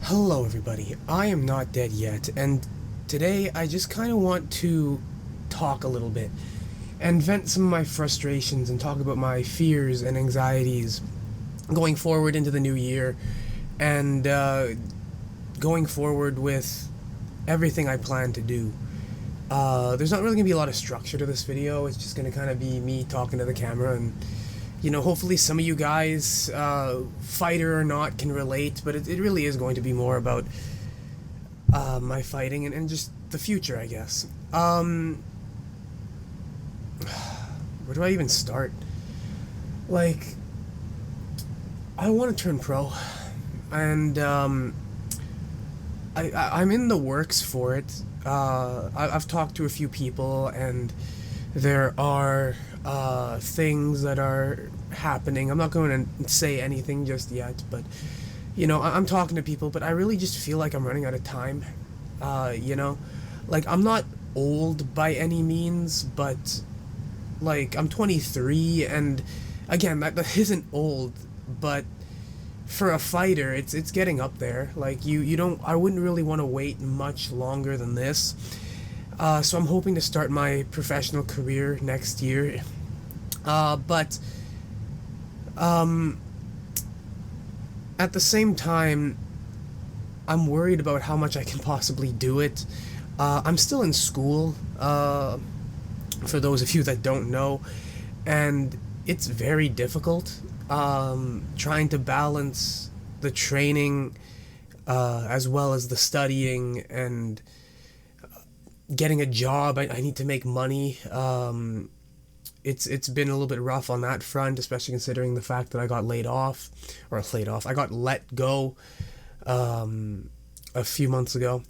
Hello everybody, I am not dead yet, and today I just kind of want to talk a little bit and vent some of my frustrations and talk about my fears and anxieties going forward into the new year and going forward with everything I plan to do. There's not really going to be a lot of structure to this video, it's just going to kind of be me talking to the camera and hopefully some of you guys, fighter or not, can relate, but it really is going to be more about my fighting and just the future, I guess. Where do I even start? Like, I want to turn pro, and I'm in the works for it. I've talked to a few people, and there are things that are happening. I'm not going to say anything just yet, but I'm talking to people, but I really just feel like I'm running out of time. You know, like I'm not old by any means, but like I'm 23, and again, that isn't old, but for a fighter, it's getting up there. Like you don't. I wouldn't really want to wait much longer than this. So I'm hoping to start my professional career next year. But at the same time, I'm worried about how much I can possibly do it. I'm still in school, for those of you that don't know, and it's very difficult trying to balance the training as well as the studying and getting a job. I need to make money. It's been a little bit rough on that front, especially considering the fact that I got laid off, or laid off. I got let go a few months ago.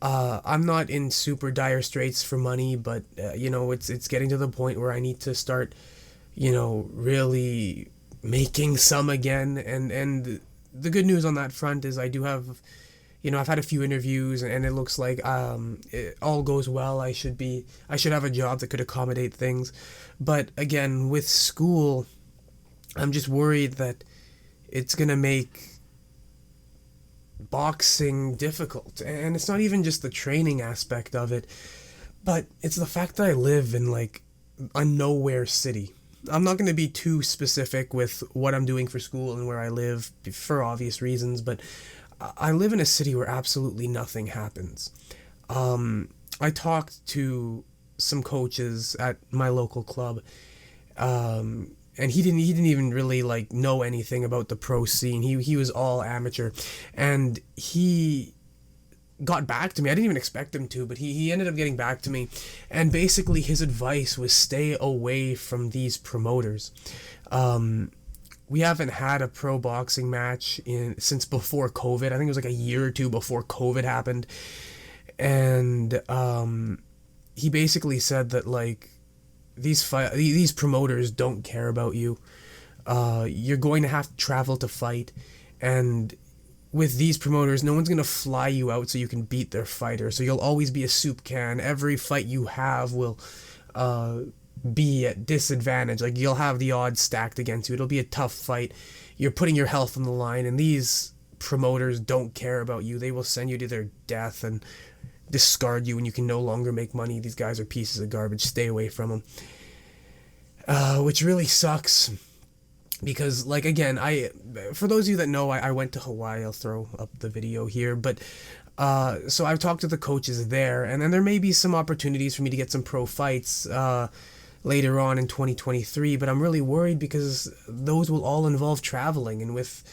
I'm not in super dire straits for money, but it's getting to the point where I need to start, really making some again. And the good news on that front is I do have, I've had a few interviews, and it looks like it all goes well. I should have a job that could accommodate things. But again, with school, I'm just worried that it's gonna make boxing difficult. And it's not even just the training aspect of it, but it's the fact that I live in like a nowhere city. I'm not going to be too specific with what I'm doing for school and where I live for obvious reasons, but I live in a city where absolutely nothing happens. I talked to some coaches at my local club, and he didn't even really like know anything about the pro scene. He was all amateur, and he got back to me. I didn't even expect him to, but he ended up getting back to me, and basically his advice was stay away from these promoters. We haven't had a pro boxing match since before COVID. I think it was like a year or two before COVID happened, and he basically said that like these promoters don't care about you. You're going to have to travel to fight, and with these promoters, no one's gonna fly you out so you can beat their fighter. So you'll always be a soup can. Every fight you have will be at disadvantage. Like you'll have the odds stacked against you. It'll be a tough fight. You're putting your health on the line, and these promoters don't care about you. They will send you to their death and discard you when you can no longer make money. These guys are pieces of garbage. Stay away from them. Which really sucks. Because, like, again, for those of you that know, I went to Hawaii. I'll throw up the video here. But, so I've talked to the coaches there, and then there may be some opportunities for me to get some pro fights later on in 2023. But I'm really worried because those will all involve traveling. And with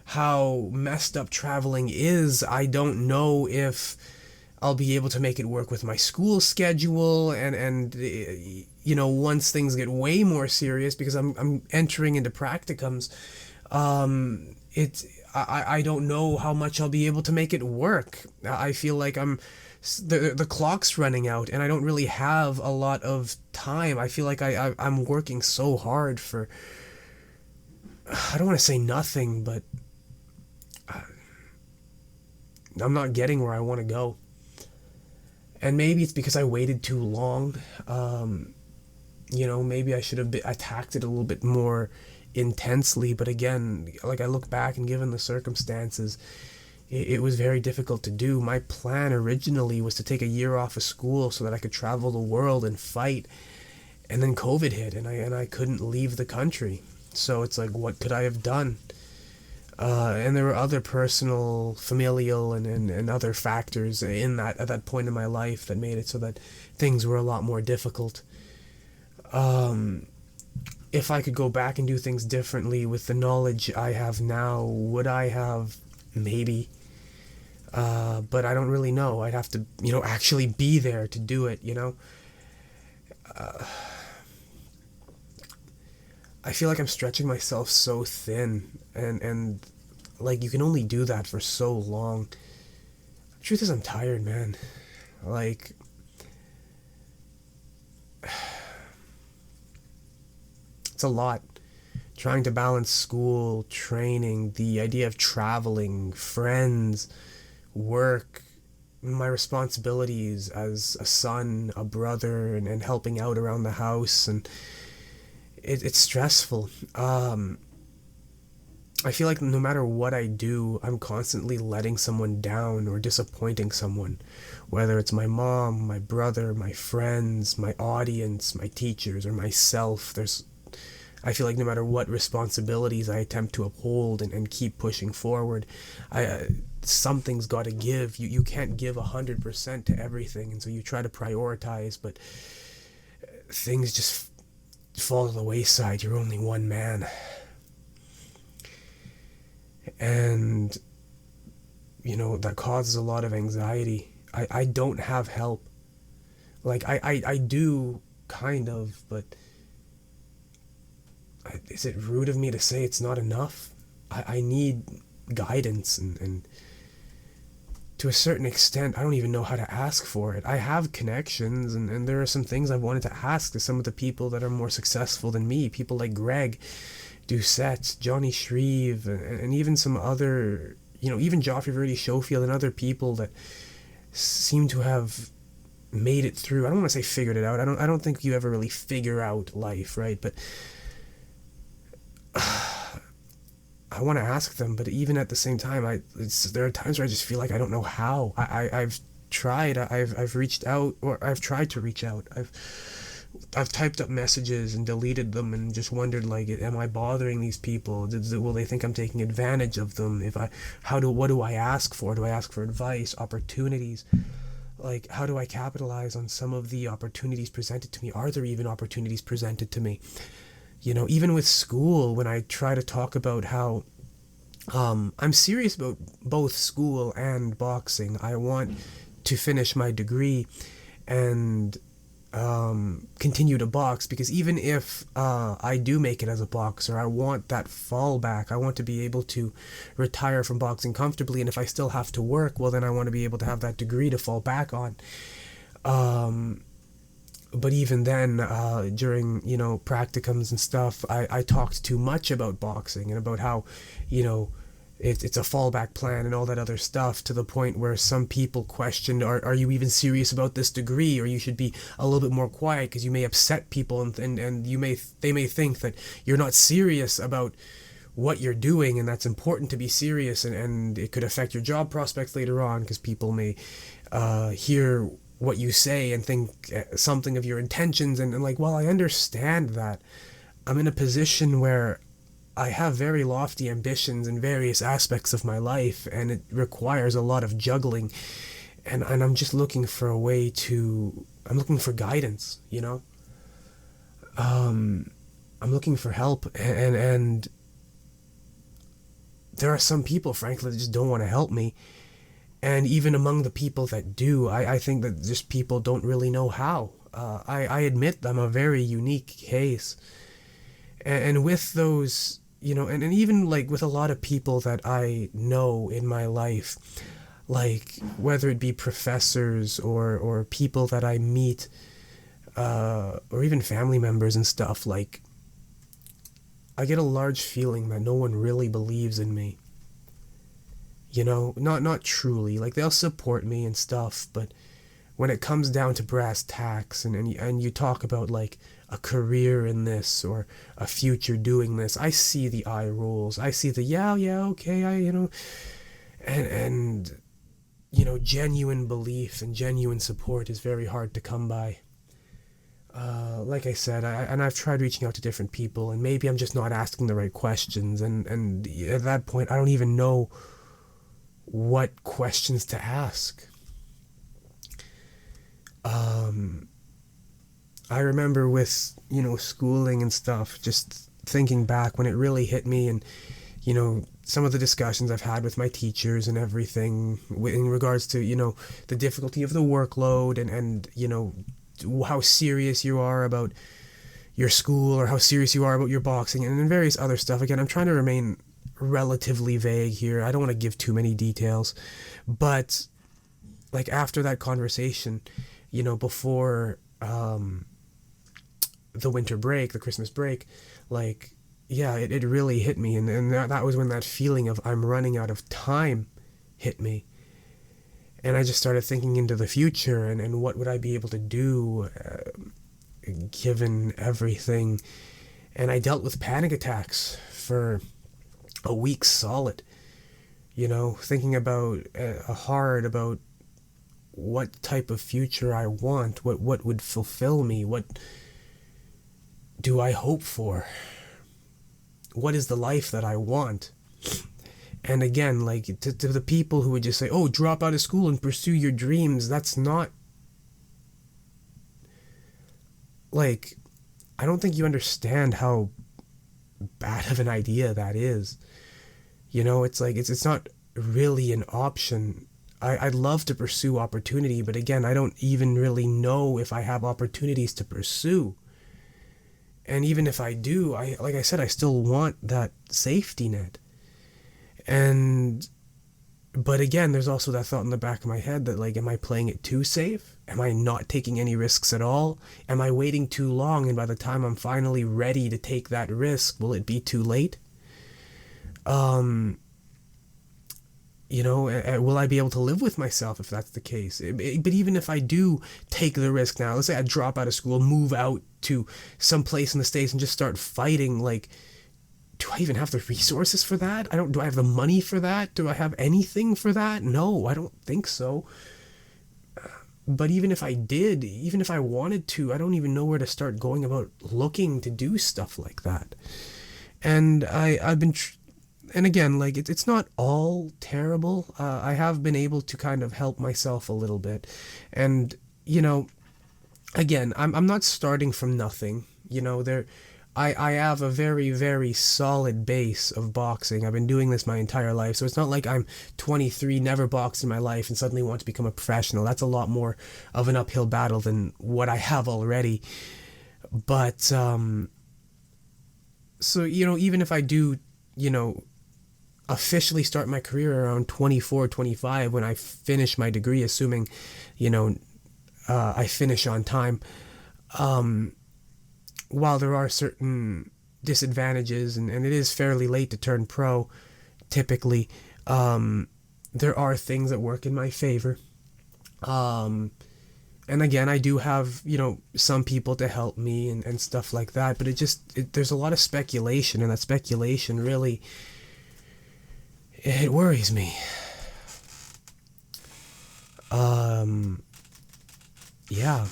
how messed up traveling is, I don't know if I'll be able to make it work with my school schedule, and once things get way more serious, because I'm entering into practicums, I don't know how much I'll be able to make it work. I feel like the clock's running out, and I don't really have a lot of time. I feel like I'm working so hard for, I don't want to say nothing, but I'm not getting where I want to go. And maybe it's because I waited too long. Maybe I should have attacked it a little bit more intensely. But again, like I look back and given the circumstances, it was very difficult to do. My plan originally was to take a year off of school so that I could travel the world and fight. And then COVID hit, and I couldn't leave the country. So it's like, what could I have done? And there were other personal, familial, and other factors in that at that point in my life that made it so that things were a lot more difficult. If I could go back and do things differently with the knowledge I have now, would I have? Maybe. But I don't really know. I'd have to, actually be there to do it, I feel like I'm stretching myself so thin, and like, you can only do that for so long. The truth is, I'm tired, man. Like, it's a lot. Trying to balance school, training, the idea of traveling, friends, work, my responsibilities as a son, a brother, and helping out around the house, and it's stressful. I feel like no matter what I do, I'm constantly letting someone down or disappointing someone, whether it's my mom, my brother, my friends, my audience, my teachers, or myself. I feel like no matter what responsibilities I attempt to uphold and keep pushing forward, something's got to give. You can't give 100% to everything, and so you try to prioritize, but things just fall to the wayside. You're only one man. And, that causes a lot of anxiety. I don't have help. Like, I do, kind of, but is it rude of me to say it's not enough? I need guidance, and to a certain extent, I don't even know how to ask for it. I have connections, and there are some things I've wanted to ask to some of the people that are more successful than me, people like Greg Doucette, Johnny Shreve, and even some other, even Joffrey Verdi Schofield and other people that seem to have made it through. I don't want to say figured it out. I don't think you ever really figure out life, right? But I want to ask them, but even at the same time, there are times where I just feel like I don't know how. I've tried. I've reached out, or I've tried to reach out. I've typed up messages and deleted them, and just wondered, like, am I bothering these people? Will they think I'm taking advantage of them? What do I ask for? Do I ask for advice, opportunities? Like, how do I capitalize on some of the opportunities presented to me? Are there even opportunities presented to me? Even with school, when I try to talk about how I'm serious about both school and boxing. I want to finish my degree and continue to box, because even if I do make it as a boxer, I want that fallback. I want to be able to retire from boxing comfortably, and if I still have to work, well, then I want to be able to have that degree to fall back on. But even then, during, practicums and stuff, I talked too much about boxing and about how, it's a fallback plan and all that other stuff, to the point where some people questioned, are you even serious about this degree, or you should be a little bit more quiet because you may upset people, and they may think that you're not serious about what you're doing, and that's important to be serious, and it could affect your job prospects later on, because people may hear what you say and think something of your intentions, and like, well, I understand that. I'm in a position where I have very lofty ambitions in various aspects of my life, and it requires a lot of juggling, and I'm just looking for I'm looking for guidance, I'm looking for help, and there are some people, frankly, that just don't want to help me. And even among the people that do, I think that just people don't really know how. I admit I'm a very unique case. And with those, and even like with a lot of people that I know in my life, like whether it be professors or people that I meet, or even family members and stuff, like, I get a large feeling that no one really believes in me. Not truly. Like, they'll support me and stuff, but when it comes down to brass tacks, and you talk about, like, a career in this or a future doing this, I see the eye rolls. I see the, yeah, okay, and genuine belief and genuine support is very hard to come by. Like I said, I've tried reaching out to different people, and maybe I'm just not asking the right questions, and at that point, I don't even know what questions to ask. I remember with, schooling and stuff, just thinking back when it really hit me, and, some of the discussions I've had with my teachers and everything in regards to, the difficulty of the workload and how serious you are about your school or how serious you are about your boxing and various other stuff. Again, I'm trying to remain relatively vague here. I don't want to give too many details, but like after that conversation, before the winter break, the Christmas break, like, yeah, it really hit me. And that was when that feeling of I'm running out of time hit me. And I just started thinking into the future and what would I be able to do given everything. And I dealt with panic attacks for a week solid, thinking about hard about what type of future I want, what would fulfill me, what do I hope for, what is the life that I want. And again, like to the people who would just say, oh, drop out of school and pursue your dreams, that's not, like, I don't think you understand how bad of an idea that is. It's like, it's not really an option. I'd love to pursue opportunity, but again, I don't even really know if I have opportunities to pursue. And even if I do, like I said, I still want that safety net. But again, there's also that thought in the back of my head that, like, am I playing it too safe? Am I not taking any risks at all? Am I waiting too long, and by the time I'm finally ready to take that risk, will it be too late? Will I be able to live with myself if that's the case? But even if I do take the risk now, let's say I drop out of school, move out to some place in the States and just start fighting, like, do I even have the resources for that? Do I have the money for that? Do I have anything for that? No, I don't think so. But even if I did, even if I wanted to, I don't even know where to start going about looking to do stuff like that. And I've been... And again, like, it's not all terrible. I have been able to kind of help myself a little bit. And, again, I'm not starting from nothing. I have a very, very solid base of boxing. I've been doing this my entire life. So it's not like I'm 23, never boxed in my life, and suddenly want to become a professional. That's a lot more of an uphill battle than what I have already. But, so, even if I do, officially start my career around 24, 25 when I finish my degree, assuming, I finish on time. While there are certain disadvantages and it is fairly late to turn pro, typically, there are things that work in my favor. And again, I do have, some people to help me and stuff like that, but there's a lot of speculation, and that speculation really... it worries me. Yeah.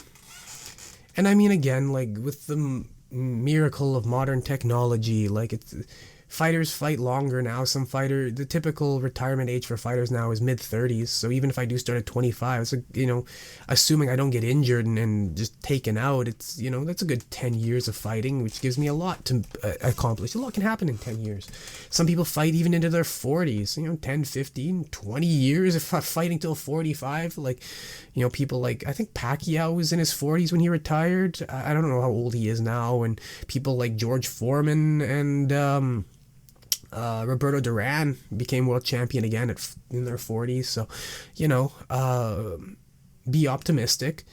And I mean, again, like, with the miracle of modern technology, like, fighters fight longer now. The typical retirement age for fighters now is mid-30s. So even if I do start at 25, it's, assuming I don't get injured and just taken out, it's, that's a good 10 years of fighting, which gives me a lot to accomplish. A lot can happen in 10 years. Some people fight even into their 40s, 10, 15, 20 years of fighting till 45. Like, people like, I think Pacquiao was in his 40s when he retired. I don't know how old he is now. And people like George Foreman and, Roberto Duran became world champion again in their 40s. So, be optimistic.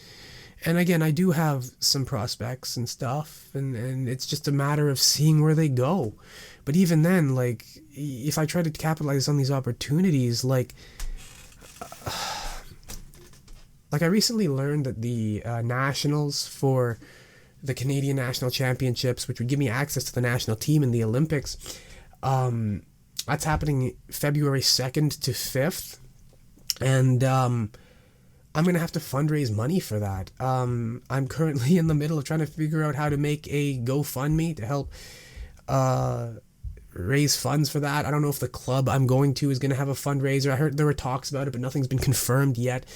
And again, I do have some prospects and stuff, and it's just a matter of seeing where they go. But even then, like, if I try to capitalize on these opportunities, like I recently learned that the nationals for the Canadian National Championships, which would give me access to the national team in the Olympics, That's happening February 2nd to 5th. And I'm going to have to fundraise money for that. I'm currently in the middle of trying to figure out how to make a GoFundMe to help raise funds for that. I don't know if the club I'm going to is going to have a fundraiser. I heard there were talks about it, but nothing's been confirmed yet.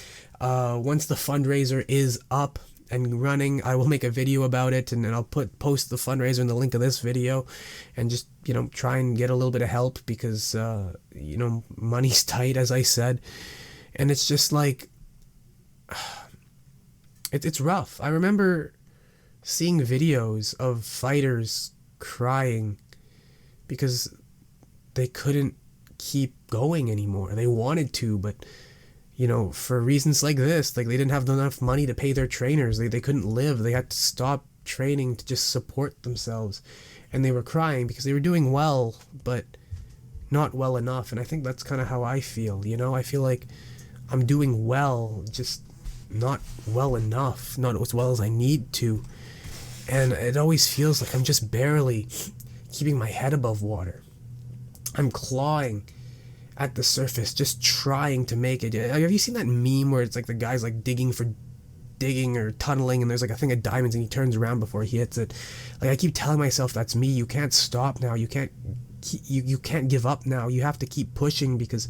Once the fundraiser is up and running, I will make a video about it, and then I'll post the fundraiser in the link of this video, and just, try and get a little bit of help, because money's tight, as I said. And it's just like, it's rough. I remember seeing videos of fighters crying because they couldn't keep going anymore. They wanted to, but for reasons like this, like they didn't have enough money to pay their trainers. They couldn't live. They had to stop training to just support themselves. And they were crying because they were doing well, but not well enough. And I think that's kind of how I feel, I feel like I'm doing well, just not well enough, not as well as I need to. And it always feels like I'm just barely keeping my head above water. I'm clawing at the surface, just trying to make it. Have you seen that meme where it's like the guy's like digging or tunneling, and there's like a thing of diamonds, and he turns around before he hits it? Like, I keep telling myself, that's me. You can't stop now. You can't give up now. You have to keep pushing, because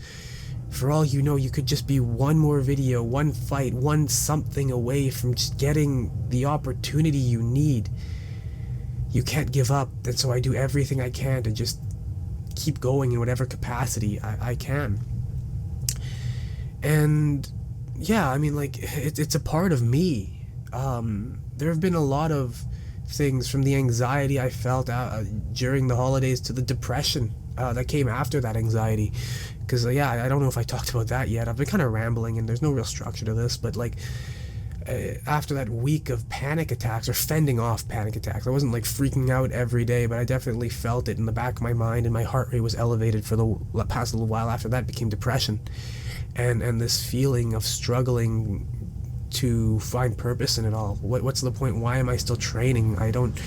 for all you know, you could just be one more video, one fight, one something away from just getting the opportunity you need. You can't give up. And so I do everything I can to just keep going in whatever capacity I can. And yeah, I mean, like, it's a part of me. There have been a lot of things, from the anxiety I felt during the holidays to the depression that came after that anxiety. Because I don't know if I talked about that yet. I've been kind of rambling, and there's no real structure to this, but like, after that week of panic attacks, or fending off panic attacks, I wasn't like freaking out every day, but I definitely felt it in the back of my mind, and my heart rate was elevated for the past little while. After that became depression, and this feeling of struggling to find purpose in it all. What's the point? Why am I still training? I don't,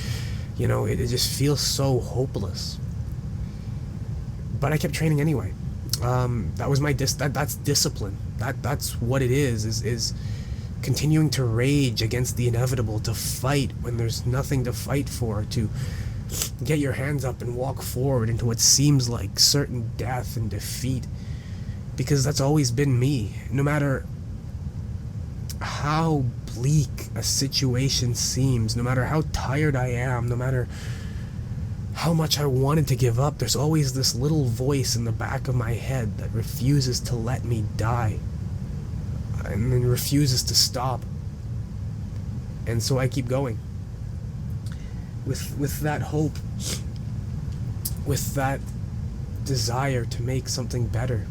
it just feels so hopeless. But I kept training anyway. That was my that's discipline. That's what it is continuing to rage against the inevitable, to fight when there's nothing to fight for, to get your hands up and walk forward into what seems like certain death and defeat. Because that's always been me. No matter how bleak a situation seems, no matter how tired I am, no matter how much I wanted to give up, there's always this little voice in the back of my head that refuses to let me die, and then refuses to stop. And so I keep going with that hope, with that desire to make something better.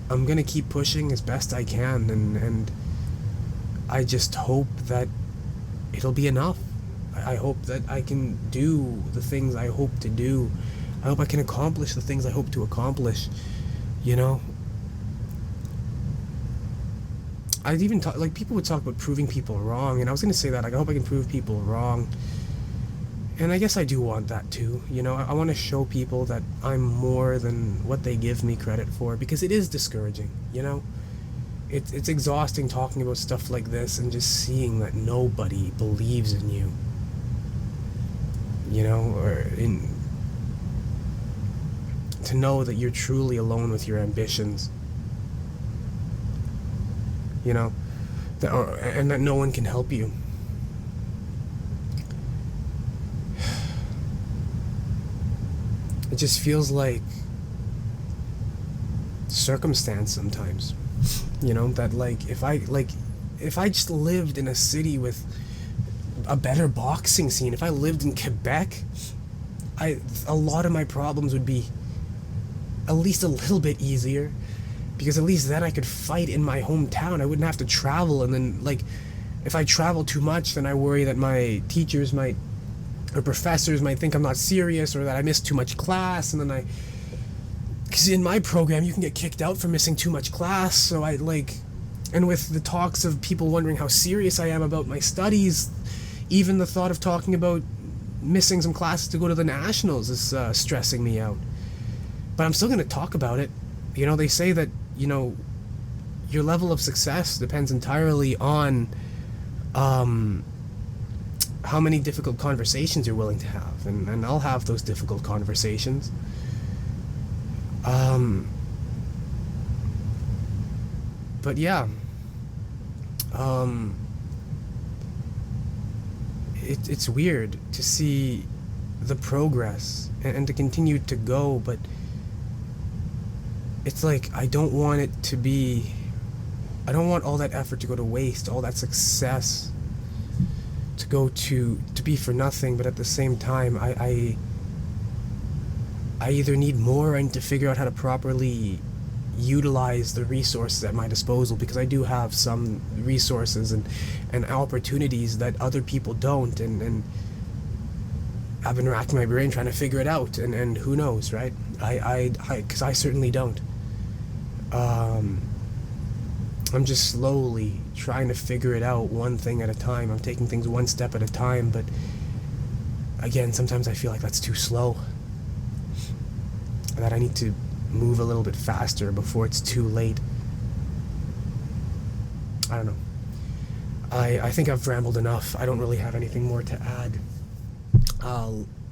I'm gonna keep pushing as best I can, and I just hope that it'll be enough. I hope that I can do the things I hope to do. I hope I can accomplish the things I hope to accomplish. I'd even talk, like, people would talk about proving people wrong, and I was gonna say that, like, I hope I can prove people wrong. And I guess I do want that too. I want to show people that I'm more than what they give me credit for, because it is discouraging. It's exhausting talking about stuff like this and just seeing that nobody believes in you. To know that you're truly alone with your ambitions. And that no one can help you. It just feels like circumstance sometimes. That like if I just lived in a city with a better boxing scene, if I lived in Quebec, a lot of my problems would be at least a little bit easier, because at least then I could fight in my hometown. I wouldn't have to travel, and then, like, if I travel too much, then I worry that my teachers or professors might think I'm not serious, or that I missed too much class, and then because in my program you can get kicked out for missing too much class, so and with the talks of people wondering how serious I am about my studies, even the thought of talking about missing some classes to go to the nationals is stressing me out. But I'm still going to talk about it. You know, they say that, you know, your level of success depends entirely on how many difficult conversations you're willing to have. And I'll have those difficult conversations. But yeah. It's weird to see the progress and to continue to go, but it's like I don't want all that effort to go to waste, all that success to go to be for nothing. But at the same time, I either need more and to figure out how to properly utilize the resources at my disposal, because I do have some resources and opportunities that other people don't, and I've been racking my brain trying to figure it out, and who knows, right? Because I certainly don't. I'm just slowly trying to figure it out, one thing at a time. I'm taking things one step at a time, but again, sometimes I feel like that's too slow, that I need to move a little bit faster before it's too late. I don't know. I think I've rambled enough. I don't really have anything more to add.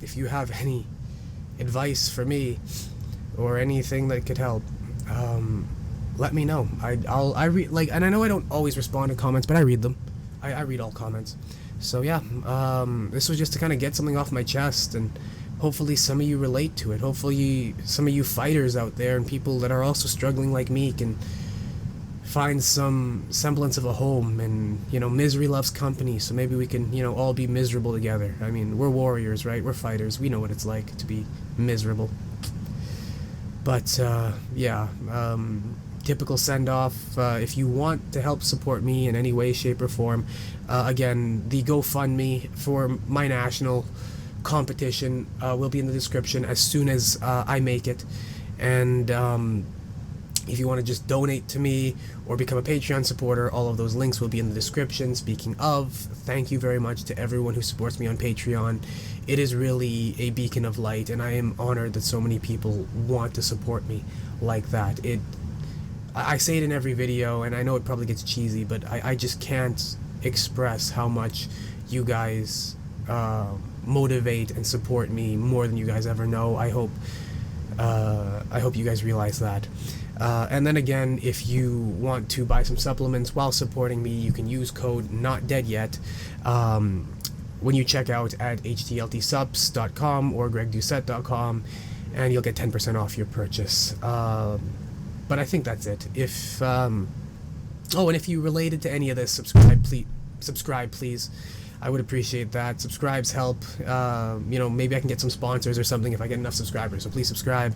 If you have any advice for me or anything that could help, let me know. I read, like, and I know I don't always respond to comments, but I read them. I read all comments. So yeah, this was just to kind of get something off my chest, and hopefully some of you relate to it. Hopefully some of you fighters out there and people that are also struggling like me can find some semblance of a home. And, you know, misery loves company, so maybe we can, you know, all be miserable together. I mean, we're warriors, right? We're fighters. We know what it's like to be miserable. But yeah, typical send-off. If you want to help support me in any way, shape, or form, again, the GoFundMe for my national competition will be in the description as soon as I make it. And if you want to just donate to me or become a Patreon supporter, all of those links will be in the description. Speaking of, thank you very much to everyone who supports me on Patreon. It is really a beacon of light, and I am honored that so many people want to support me like that. I say it in every video, and I know it probably gets cheesy, but I just can't express how much you guys motivate and support me more than you guys ever know. I hope you guys realize that. And then again, if you want to buy some supplements while supporting me, you can use code NOTDEADYET when you check out at htltsubs.com or gregdoucette.com, and you'll get 10% off your purchase. But I think that's it. If and if you related to any of this, subscribe please. I would appreciate that. Subscribes help. You know, maybe I can get some sponsors or something if I get enough subscribers, so please subscribe.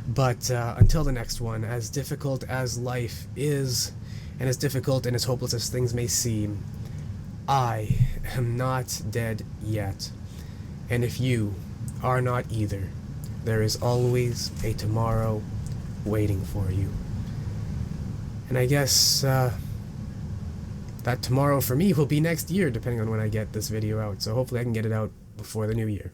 But until the next one, as difficult as life is, and as difficult and as hopeless as things may seem, I am not dead yet. And if you are not either, there is always a tomorrow waiting for you. And I guess that tomorrow for me will be next year, depending on when I get this video out. So hopefully I can get it out before the new year.